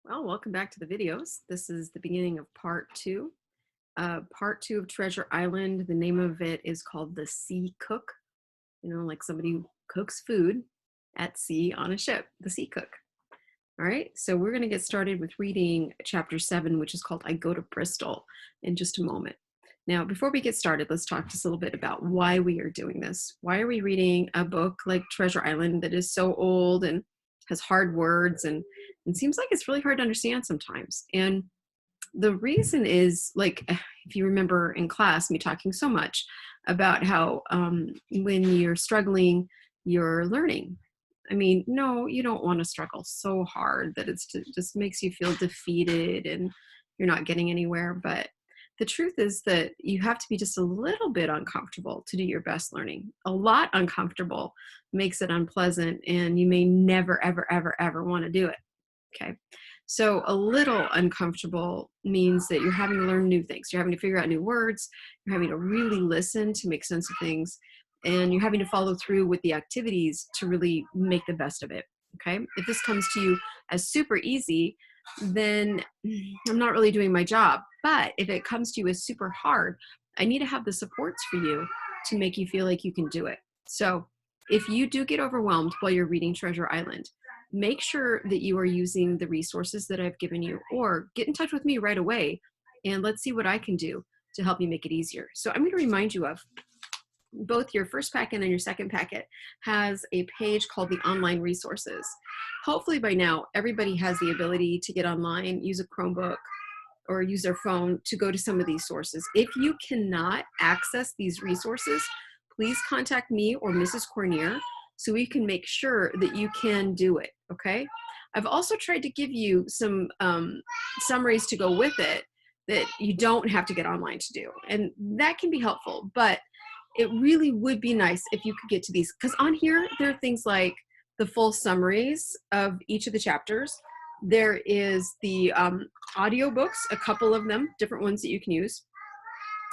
Well, welcome back to the videos. This is the beginning of part two. Part two of Treasure Island. The name of it is called The Sea Cook. Like somebody who cooks food at sea on a ship, the Sea Cook. All right, so we're going to get started with reading chapter 7, which is called I Go to Bristol, in just a moment. Now, before we get started, let's talk just a little bit about why we are doing this. Why are we reading a book like Treasure Island that is so old and has hard words and seems like it's really hard to understand sometimes? And the reason is, like, if you remember in class, me talking so much about how when you're struggling, you're learning. I mean, no, you don't want to struggle so hard that just makes you feel defeated and you're not getting anywhere. But the truth is that you have to be just a little bit uncomfortable to do your best learning. A lot uncomfortable makes it unpleasant, and you may never, ever, ever, ever want to do it. Okay. So a little uncomfortable means that you're having to learn new things. You're having to figure out new words. You're having to really listen to make sense of things. And you're having to follow through with the activities to really make the best of it. Okay. If this comes to you as super easy, then I'm not really doing my job. But if it comes to you as super hard, I need to have the supports for you to make you feel like you can do it. So if you do get overwhelmed while you're reading Treasure Island, make sure that you are using the resources that I've given you, or get in touch with me right away and let's see what I can do to help you make it easier. So I'm going to remind you of both your first packet and your second packet has a page called the online resources. Hopefully by now, everybody has the ability to get online, use a Chromebook, or use their phone to go to some of these sources. If you cannot access these resources, please contact me or Mrs. Cornier so we can make sure that you can do it, okay? I've also tried to give you some summaries to go with it that you don't have to get online to do, and that can be helpful, but it really would be nice if you could get to these, because on here, there are things like the full summaries of each of the chapters. There is the audio books, a couple of them, different ones that you can use.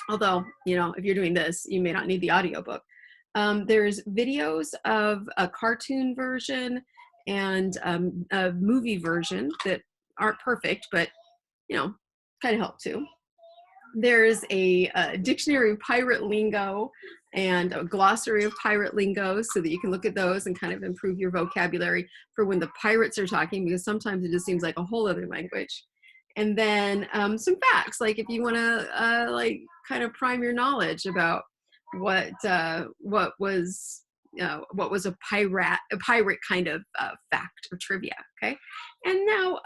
Although, if you're doing this, you may not need the audiobook. There's videos of a cartoon version and a movie version that aren't perfect, but, kind of help too. There's a dictionary of pirate lingo and a glossary of pirate lingo so that you can look at those and kind of improve your vocabulary for when the pirates are talking, because sometimes it just seems like a whole other language. And then some facts, like if you want to kind of prime your knowledge about what was a pirate kind of fact or trivia. Okay, and now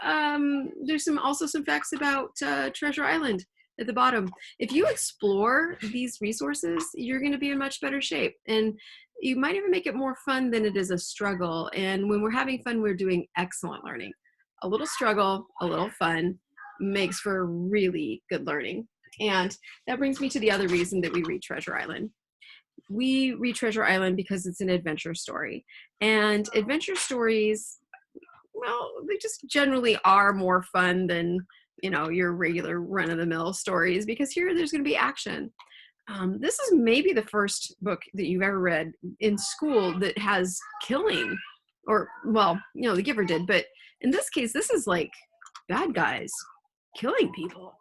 there's also some facts about Treasure Island at the bottom. If you explore these resources, you're going to be in much better shape, and you might even make it more fun than it is a struggle. And when we're having fun, we're doing excellent learning. A little struggle, a little fun makes for really good learning. And that brings me to the other reason that we read Treasure Island. We read Treasure Island because it's an adventure story. And adventure stories, well, they just generally are more fun than, your regular run-of-the-mill stories, because here there's going to be action. This is maybe the first book that you've ever read in school that has killing, or, well, the giver did, but in this case, this is like bad guys killing people,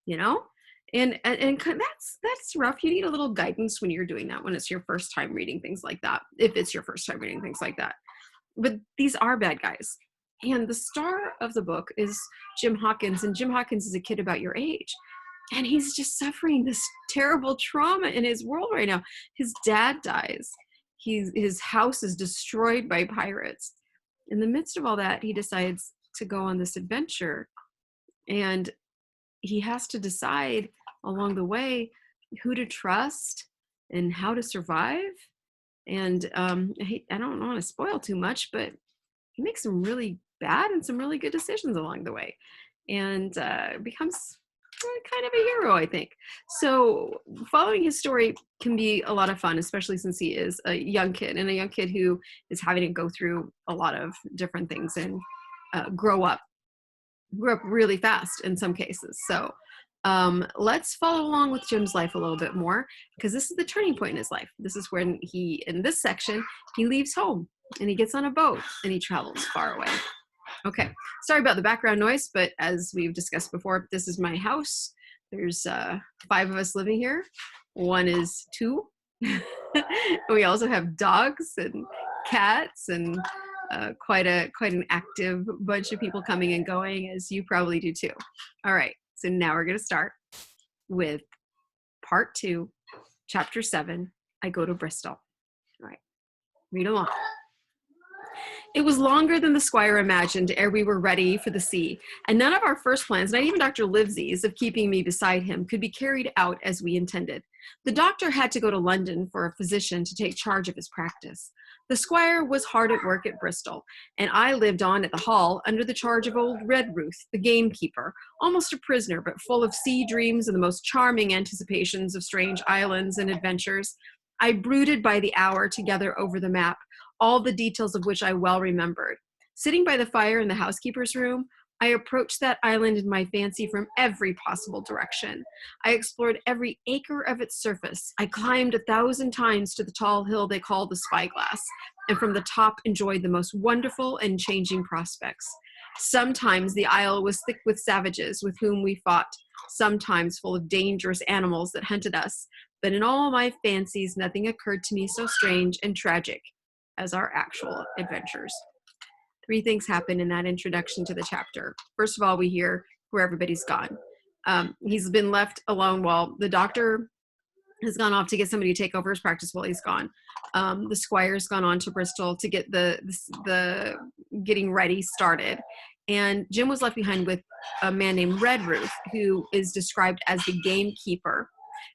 and that's rough. You need a little guidance when you're doing that, when it's your first time reading things like that, if it's your first time reading things like that. But these are bad guys. And the star of the book is Jim Hawkins, and Jim Hawkins is a kid about your age. And he's just suffering this terrible trauma in his world right now. His dad dies. His house is destroyed by pirates. In the midst of all that, he decides to go on this adventure. And he has to decide along the way who to trust and how to survive. And I don't want to spoil too much, but he makes some really bad and some really good decisions along the way, and becomes kind of a hero, I think. So following his story can be a lot of fun, especially since he is a young kid, and a young kid who is having to go through a lot of different things and grew up really fast in some cases. So let's follow along with Jim's life a little bit more, because this is the turning point in his life. This is when in this section, he leaves home and he gets on a boat and he travels far away. Okay, sorry about the background noise, but as we've discussed before, this is my house. There's 5 of us living here. One is 2. We also have dogs and cats and quite an active bunch of people coming and going, as you probably do too. All right, so now we're going to start with part 2, chapter 7. I go to Bristol. All right, read along. It was longer than the squire imagined ere we were ready for the sea, and none of our first plans, not even Dr. Livesey's, of keeping me beside him, could be carried out as we intended. The doctor had to go to London for a physician to take charge of his practice. The squire was hard at work at Bristol, and I lived on at the Hall under the charge of old Redruth, the gamekeeper, almost a prisoner, but full of sea dreams and the most charming anticipations of strange islands and adventures. I brooded by the hour together over the map, all the details of which I well remembered. Sitting by the fire in the housekeeper's room, I approached that island in my fancy from every possible direction. I explored every acre of its surface. I climbed 1,000 times to the tall hill they call the Spyglass, and from the top enjoyed the most wonderful and changing prospects. Sometimes the isle was thick with savages with whom we fought, sometimes full of dangerous animals that hunted us, but in all my fancies nothing occurred to me so strange and tragic as our actual adventures. 3 things happen in that introduction to the chapter. First of all, we hear where everybody's gone. He's been left alone while the doctor has gone off to get somebody to take over his practice while he's gone. The squire's gone on to Bristol to get the getting ready started. And Jim was left behind with a man named Redruth, who is described as the gamekeeper.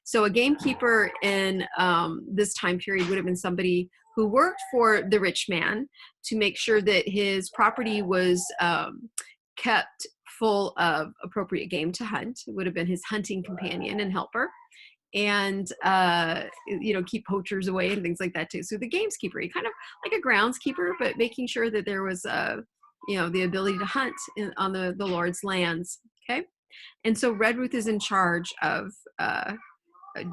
So a gamekeeper in this time period would have been somebody who worked for the rich man to make sure that his property was kept full of appropriate game to hunt. It would have been his hunting companion and helper, and keep poachers away and things like that too. So the gameskeeper, he kind of like a groundskeeper, but making sure that there was the ability to hunt on the Lord's lands. Okay, and so Redruth is in charge of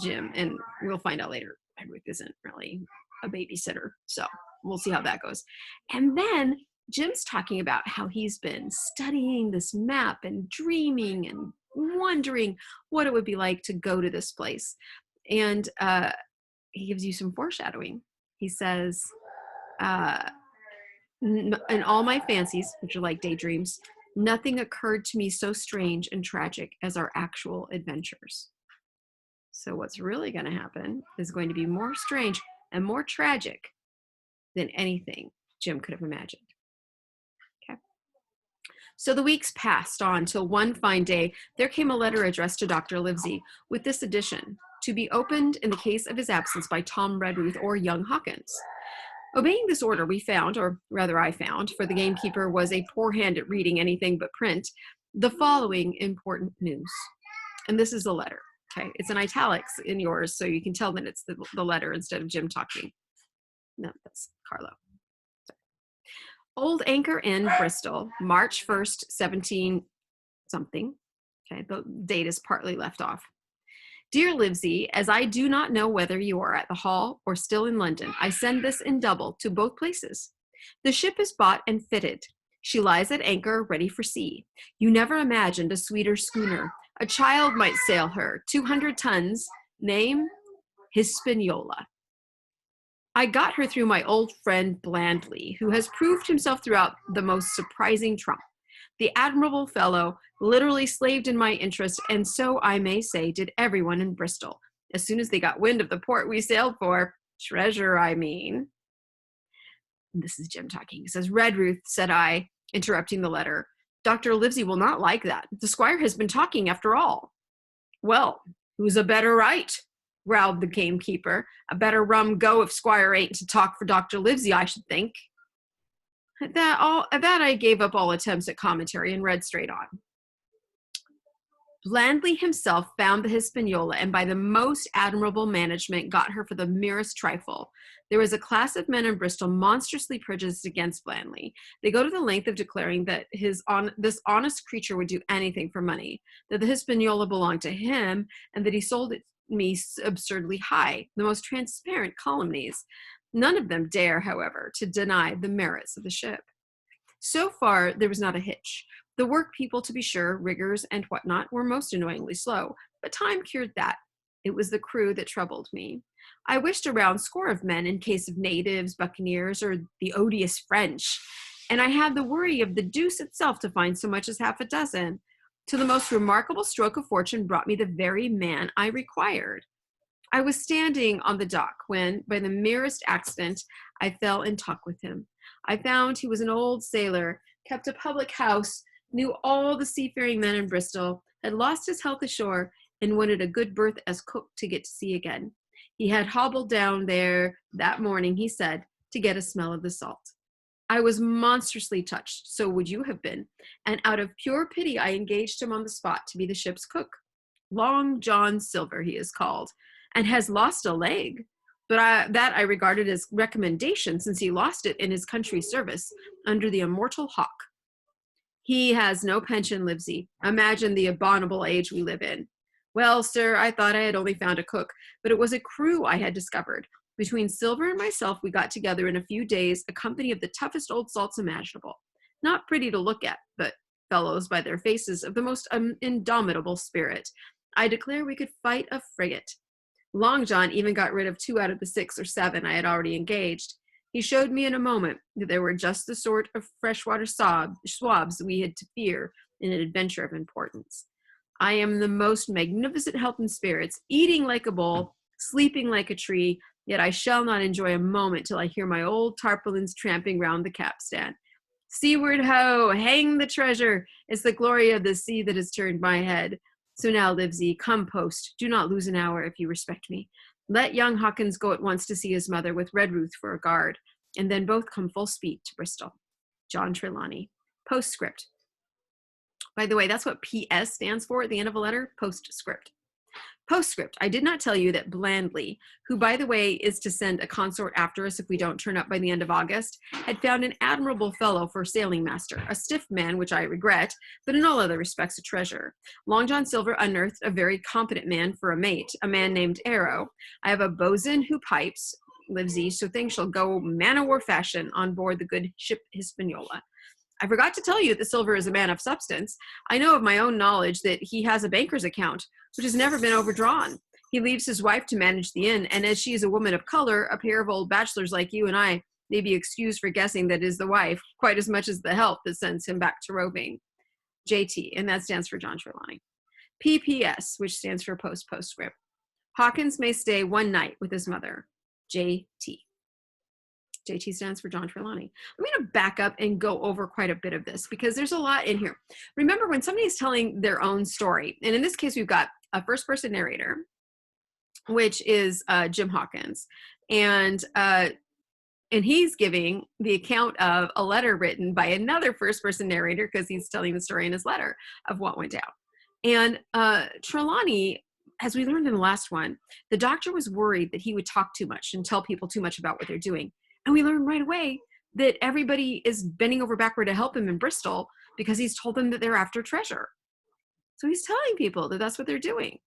Jim, and we'll find out later Redruth isn't really a babysitter, so we'll see how that goes. And then Jim's talking about how he's been studying this map and dreaming and wondering what it would be like to go to this place. And he gives you some foreshadowing. He says, in all my fancies, which are like daydreams, nothing occurred to me so strange and tragic as our actual adventures. So what's really going to happen is going to be more strange and more tragic than anything Jim could have imagined. Okay. So the weeks passed on till one fine day there came a letter addressed to Dr. Livesey with this addition: to be opened in the case of his absence by Tom Redruth or young Hawkins. Obeying this order, we found, or rather I found, for the gamekeeper was a poor hand at reading anything but print, the following important news. And this is the letter. Okay, it's in italics in yours, so you can tell that it's the letter instead of Jim talking. No, that's Carlo. Sorry. Old Anchor Inn, Bristol, March 1st, 17 something. Okay, the date is partly left off. Dear Livesey, as I do not know whether you are at the Hall or still in London, I send this in double to both places. The ship is bought and fitted. She lies at anchor, ready for sea. You never imagined a sweeter schooner. A child might sail her, 200 tons, name Hispaniola. I got her through my old friend Blandly, who has proved himself throughout the most surprising trump. The admirable fellow literally slaved in my interest, and so I may say did everyone in Bristol. As soon as they got wind of the port we sailed for, treasure I mean. This is Jim talking. He says, Redruth, said I, interrupting the letter, Dr. Livesey will not like that. The squire has been talking after all. Well, who's a better right? Growled the gamekeeper. A better rum go if squire ain't to talk for Dr. Livesey, I should think. At that I gave up all attempts at commentary and read straight on. Blandly himself found the Hispaniola, and by the most admirable management got her for the merest trifle. There was a class of men in Bristol monstrously prejudiced against Blandly. They go to the length of declaring that this honest creature would do anything for money, that the Hispaniola belonged to him, and that he sold it me absurdly high, the most transparent calumnies. None of them dare, however, to deny the merits of the ship. So far, there was not a hitch. The work people, to be sure, riggers and whatnot, were most annoyingly slow, but time cured that. It was the crew that troubled me. I wished a round score of men in case of natives, buccaneers, or the odious French, and I had the worry of the deuce itself to find so much as half a dozen, till the most remarkable stroke of fortune brought me the very man I required. I was standing on the dock when, by the merest accident, I fell in talk with him. I found he was an old sailor, kept a public house, knew all the seafaring men in Bristol, had lost his health ashore, and wanted a good berth as cook to get to sea again. He had hobbled down there that morning, he said, to get a smell of the salt. I was monstrously touched, so would you have been, and out of pure pity I engaged him on the spot to be the ship's cook. Long John Silver, he is called, and has lost a leg. But that I regarded as recommendation, since he lost it in his country's service under the immortal Hawk. He has no pension, Livesey. Imagine the abominable age we live in. Well, sir, I thought I had only found a cook, but it was a crew I had discovered. Between Silver and myself, we got together in a few days a company of the toughest old salts imaginable. Not pretty to look at, but fellows by their faces of the most indomitable spirit. I declare we could fight a frigate. Long John even got rid of 2 out of the 6 or 7 I had already engaged. He showed me in a moment that they were just the sort of freshwater swabs we had to fear in an adventure of importance. I am the most magnificent health and spirits, eating like a bull, sleeping like a tree, yet I shall not enjoy a moment till I hear my old tarpaulins tramping round the capstan. Seaward ho, hang the treasure! It's the glory of the sea that has turned my head. So now, Livesey, come post. Do not lose an hour if you respect me. Let young Hawkins go at once to see his mother with Redruth for a guard, and then both come full speed to Bristol. John Trelawney. PostScript. By the way, that's what PS stands for at the end of a letter, PostScript. PostScript. I did not tell you that Blandly, who, by the way, is to send a consort after us if we don't turn up by the end of August, had found an admirable fellow for sailing master, a stiff man, which I regret, but in all other respects a treasure. Long John Silver unearthed a very competent man for a mate, a man named Arrow. I have a boatswain who pipes, Livesey, so things shall go man-o'-war fashion on board the good ship Hispaniola. I forgot to tell you that Silver is a man of substance. I know of my own knowledge that he has a banker's account, which has never been overdrawn. He leaves his wife to manage the inn, and as she is a woman of color, a pair of old bachelors like you and I may be excused for guessing that it is the wife, quite as much as the help that sends him back to roving. JT, and that stands for John Trelawney. PPS, which stands for postscript. Hawkins may stay 1 night with his mother. JT. JT stands for John Trelawney. I'm going to back up and go over quite a bit of this because there's a lot in here. Remember, when somebody is telling their own story, and in this case, we've got a first-person narrator, which is Jim Hawkins, and he's giving the account of a letter written by another first-person narrator because he's telling the story in his letter of what went down. And Trelawney, as we learned in the last one, the doctor was worried that he would talk too much and tell people too much about what they're doing. And we learned right away that everybody is bending over backward to help him in Bristol because he's told them that they're after treasure. So he's telling people that that's what they're doing.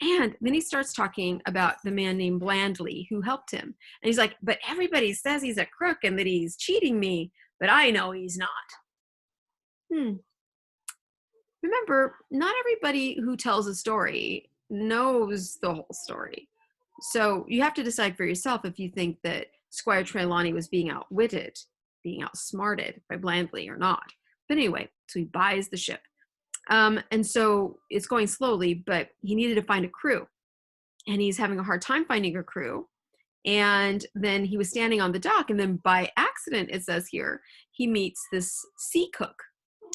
And then he starts talking about the man named Blandly who helped him. And he's like, but everybody says he's a crook and that he's cheating me, but I know he's not. Remember, not everybody who tells a story knows the whole story. So you have to decide for yourself if you think that Squire Trelawney was being outwitted, being outsmarted by Blandly or not. But anyway, so he buys the ship. And so it's going slowly, but he needed to find a crew. And he's having a hard time finding a crew. And then he was standing on the dock, and then by accident, it says here, he meets this sea cook,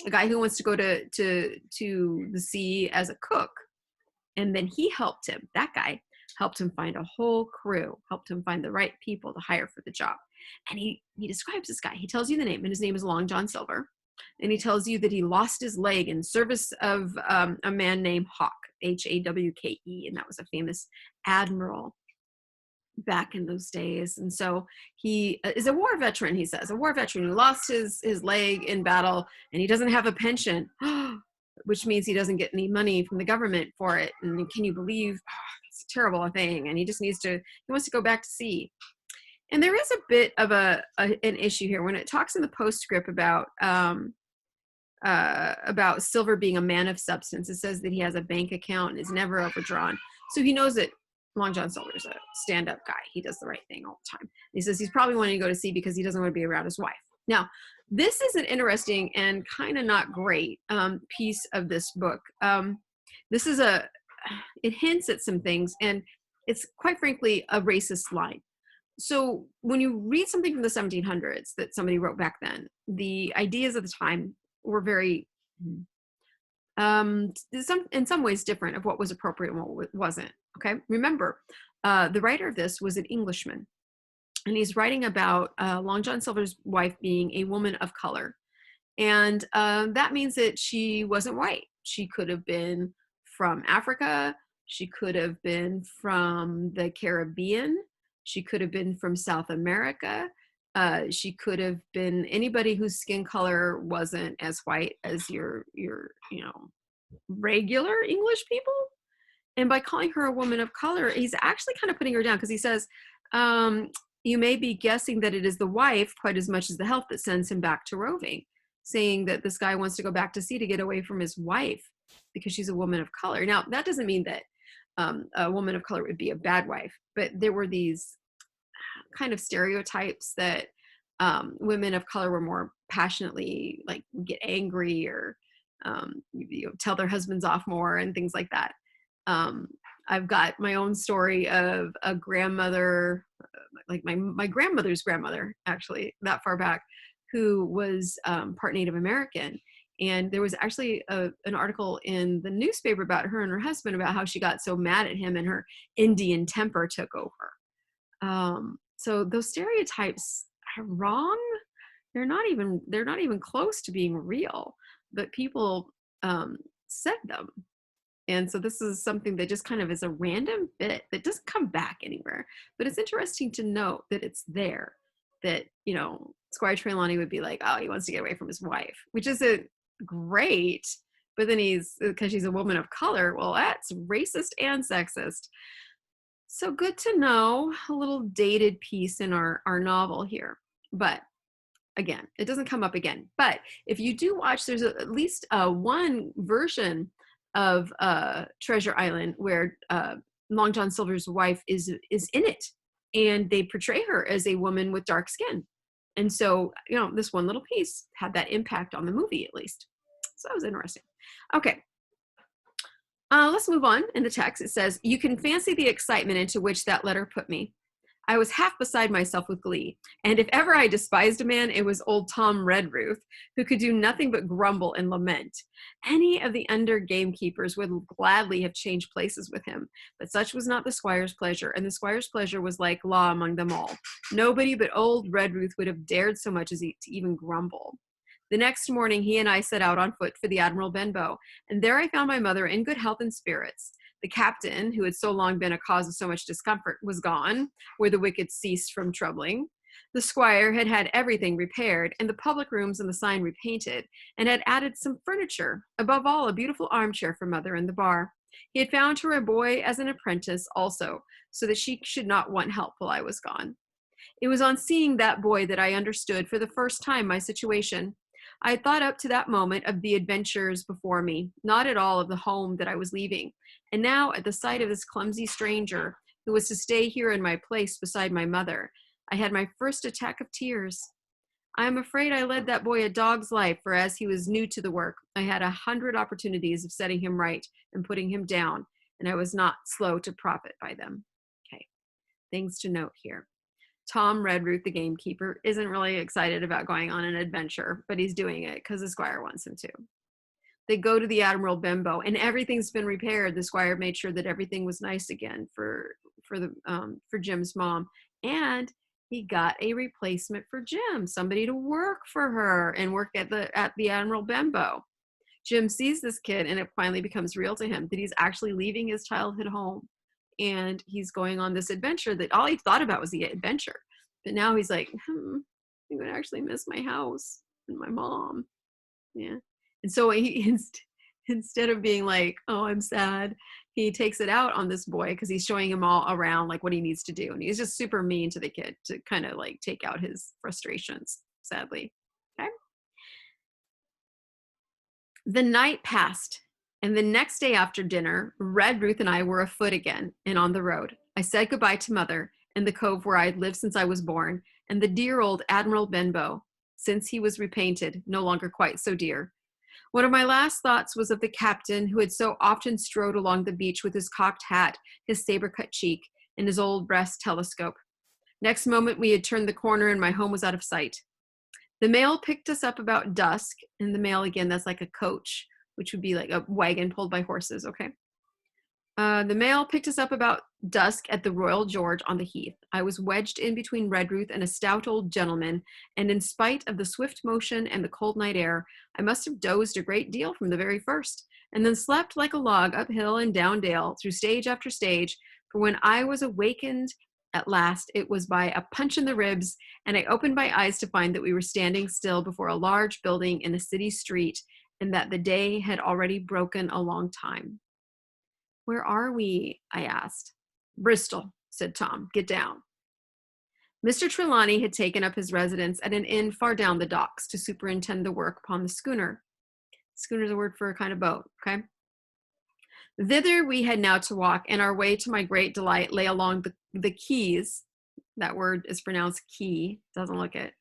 a guy who wants to go to the sea as a cook. And then he helped him, that guy, helped him find a whole crew, helped him find the right people to hire for the job. And he describes this guy. He tells you the name, and his name is Long John Silver. And he tells you that he lost his leg in service of a man named Hawke, Hawke, and that was a famous admiral back in those days. And so he is a war veteran, he says, a war veteran who lost his leg in battle, and he doesn't have a pension, which means he doesn't get any money from the government for it. And can you believe, it's a terrible thing. And he wants to go back to sea. And there is a bit of an issue here when it talks in the postscript about Silver being a man of substance. It says that he has a bank account and is never overdrawn. So he knows that Long John Silver's a stand-up guy. He does the right thing all the time. He says he's probably wanting to go to sea because he doesn't want to be around his wife. Now, this is an interesting and kind of not great piece of this book. This is it hints at some things, and it's quite frankly a racist line. So when you read something from the 1700s that somebody wrote back then, the ideas of the time were very in some ways different of what was appropriate and what wasn't. Okay, remember, the writer of this was an Englishman, and he's writing about Long John Silver's wife being a woman of color, and that means that she wasn't white. She could have been from Africa. She could have been from the Caribbean. She could have been from South America. She could have been anybody whose skin color wasn't as white as your regular English people. And by calling her a woman of color, he's actually kind of putting her down, because he says, you may be guessing that it is the wife quite as much as the health that sends him back to roving, saying that this guy wants to go back to sea to get away from his wife because she's a woman of color. Now, that doesn't mean that a woman of color would be a bad wife, but there were these kind of stereotypes that women of color were more passionately, like, get angry or tell their husbands off more and things like that. I've got my own story of a grandmother, like my grandmother's grandmother, actually, that far back, who was part Native American. And there was actually an article in the newspaper about her and her husband, about how she got so mad at him and her Indian temper took over. So those stereotypes are wrong. They're not even close to being real, but people said them. And so this is something that just kind of is a random bit that doesn't come back anywhere. But it's interesting to note that it's there, that, Squire Trelawney would be like, oh, he wants to get away from his wife, which isn't great. But then because she's a woman of color, well, that's racist and sexist. So good to know, a little dated piece in our novel here. But again, it doesn't come up again. But if you do watch, there's at least one version of Treasure Island where Long John Silver's wife is in it, and they portray her as a woman with dark skin. And so, this one little piece had that impact on the movie, at least. So that was interesting. Okay. Let's move on in the text. It says, you can fancy the excitement into which that letter put me. I was half beside myself with glee, and if ever I despised a man, it was old Tom Redruth, who could do nothing but grumble and lament. Any of the under gamekeepers would gladly have changed places with him, but such was not the squire's pleasure, and the squire's pleasure was like law among them all. Nobody but old Redruth would have dared so much as to even grumble. The next morning, he and I set out on foot for the Admiral Benbow, and there I found my mother in good health and spirits. The captain, who had so long been a cause of so much discomfort, was gone, where the wicked ceased from troubling. The squire had had everything repaired, and the public rooms and the sign repainted, and had added some furniture, above all a beautiful armchair for mother in the bar. He had found her a boy as an apprentice also, so that she should not want help while I was gone. It was on seeing that boy that I understood for the first time my situation. I had thought up to that moment of the adventures before me, not at all of the home that I was leaving. And now, at the sight of this clumsy stranger, who was to stay here in my place beside my mother, I had my first attack of tears. I am afraid I led that boy a dog's life, for as he was new to the work, I had 100 opportunities of setting him right and putting him down, and I was not slow to profit by them. Okay, things to note here. Tom Redruth, the gamekeeper, isn't really excited about going on an adventure, but he's doing it because the squire wants him to. They go to the Admiral Benbow, and everything's been repaired. The squire made sure that everything was nice again for Jim's mom, and he got a replacement for Jim, somebody to work for her and work at the Admiral Benbow. Jim sees this kid, and it finally becomes real to him that he's actually leaving his childhood home, and he's going on this adventure that all he thought about was the adventure. But now he's like, I'm going to actually miss my house and my mom. Yeah. And so he, instead of being like, oh, I'm sad, he takes it out on this boy because he's showing him all around like what he needs to do. And he's just super mean to the kid to kind of like take out his frustrations, sadly. Okay. The night passed, and the next day after dinner, Red Ruth and I were afoot again and on the road. I said goodbye to Mother and the cove where I had lived since I was born, and the dear old Admiral Benbow, since he was repainted, no longer quite so dear. One of my last thoughts was of the captain who had so often strode along the beach with his cocked hat, his saber-cut cheek, and his old brass telescope. Next moment, we had turned the corner and my home was out of sight. The mail picked us up about dusk, and the mail, again, that's like a coach, which would be like a wagon pulled by horses, okay? The mail picked us up about dusk at the Royal George on the Heath. I was wedged in between Redruth and a stout old gentleman, and in spite of the swift motion and the cold night air, I must have dozed a great deal from the very first, and then slept like a log uphill and down dale through stage after stage, for when I was awakened at last, it was by a punch in the ribs, and I opened my eyes to find that we were standing still before a large building in a city street, and that the day had already broken a long time. Where are we? I asked. Bristol, said Tom. Get down. Mr. Trelawney had taken up his residence at an inn far down the docks to superintend the work upon the schooner. Schooner is a word for a kind of boat, okay? Thither we had now to walk, and our way, to my great delight, lay along the quays. That word is pronounced quay, doesn't look it.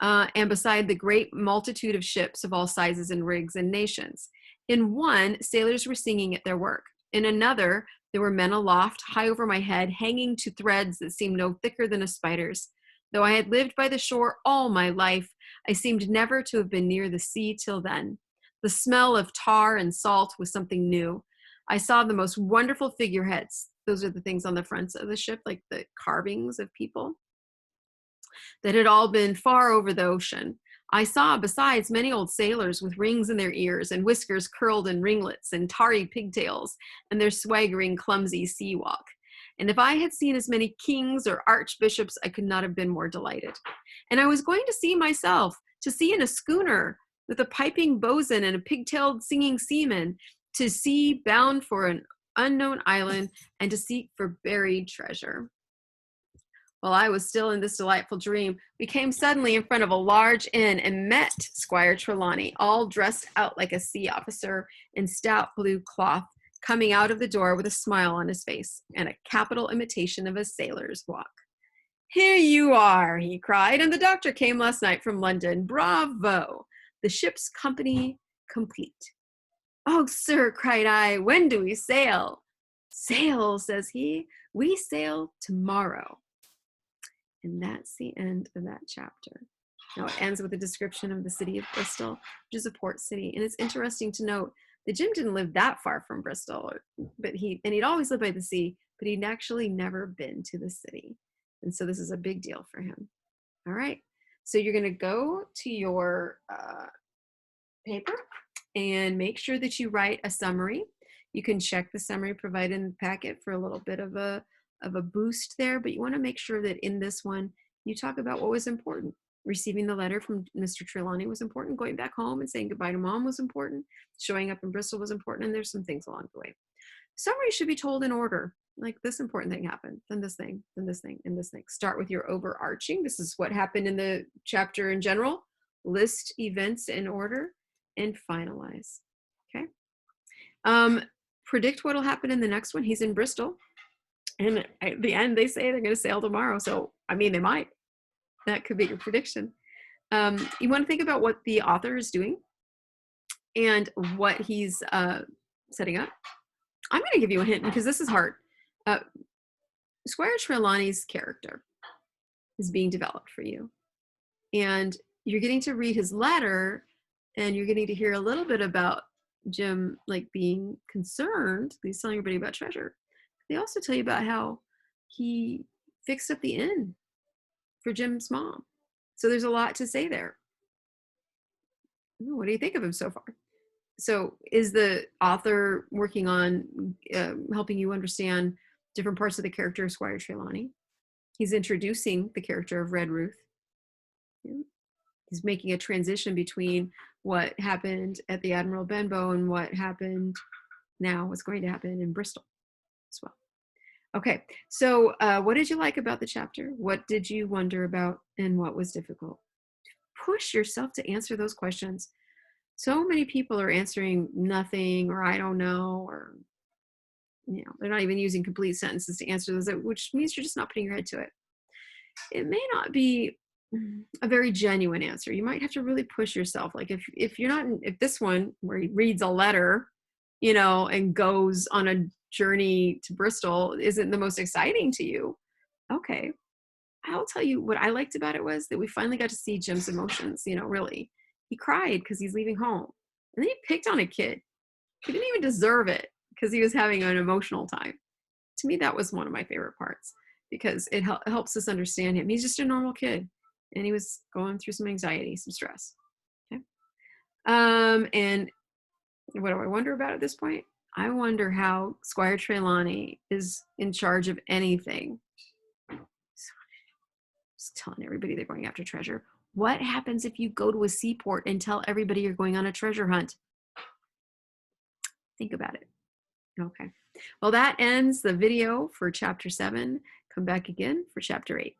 And beside the great multitude of ships of all sizes and rigs and nations. In one, sailors were singing at their work. In another, there were men aloft, high over my head, hanging to threads that seemed no thicker than a spider's. Though I had lived by the shore all my life, I seemed never to have been near the sea till then. The smell of tar and salt was something new. I saw the most wonderful figureheads. Those are the things on the fronts of the ship, like the carvings of people that had all been far over the ocean. I saw, besides, many old sailors with rings in their ears and whiskers curled in ringlets and tarry pigtails and their swaggering, clumsy sea walk. And if I had seen as many kings or archbishops, I could not have been more delighted. And I was going to see myself, to see in a schooner with a piping boatswain and a pigtailed singing seaman, to sea bound for an unknown island and to seek for buried treasure. While I was still in this delightful dream, we came suddenly in front of a large inn and met Squire Trelawney, all dressed out like a sea officer in stout blue cloth, coming out of the door with a smile on his face and a capital imitation of a sailor's walk. Here you are, he cried, and the doctor came last night from London. Bravo! The ship's company complete. Oh, sir, cried I, when do we sail? Sail, says he, we sail tomorrow. And that's the end of that chapter. Now it ends with a description of the city of Bristol, which is a port city. And it's interesting to note that Jim didn't live that far from Bristol, but he'd always lived by the sea, but he'd actually never been to the city. And so this is a big deal for him. All right. So you're going to go to your paper and make sure that you write a summary. You can check the summary provided in the packet for a little bit of a boost there, but you want to make sure that in this one, you talk about what was important. Receiving the letter from Mr. Trelawney was important. Going back home and saying goodbye to mom was important. Showing up in Bristol was important. And there's some things along the way. Summary should be told in order. Like this important thing happened, then this thing, then this thing, and this thing. Start with your overarching. This is what happened in the chapter in general. List events in order and finalize. Okay. Predict what will happen in the next one. He's in Bristol. And at the end, they say they're going to sail tomorrow. So, I mean, they might. That could be your prediction. You want to think about what the author is doing and what he's setting up. I'm going to give you a hint because this is hard. Squire Trelawney's character is being developed for you. And you're getting to read his letter and you're getting to hear a little bit about Jim, like being concerned. He's telling everybody about treasure. They also tell you about how he fixed up the inn for Jim's mom. So there's a lot to say there. What do you think of him so far? So is the author working on helping you understand different parts of the character of Squire Trelawney? He's introducing the character of Red Ruth. He's making a transition between what happened at the Admiral Benbow and what happened now what's going to happen in Bristol as well. Okay, so what did you like about the chapter? What did you wonder about, and what was difficult? Push yourself to answer those questions. So many people are answering nothing, or I don't know, or they're not even using complete sentences to answer those, which means you're just not putting your head to it. It may not be a very genuine answer. You might have to really push yourself. Like if you're not, if this one where he reads a letter, and goes on a journey to Bristol isn't the most exciting to you, okay. I'll tell you what I liked about it was that we finally got to see Jim's emotions, really. He cried because he's leaving home. And then he picked on a kid. He didn't even deserve it because he was having an emotional time. To me, that was one of my favorite parts because it helps us understand him. He's just a normal kid and he was going through some anxiety, some stress. Okay. And what do I wonder about at this point? I wonder how Squire Trelawney is in charge of anything. Just telling everybody they're going after treasure. What happens if you go to a seaport and tell everybody you're going on a treasure hunt? Think about it. Okay. Well, that ends the video for chapter 7. Come back again for chapter 8.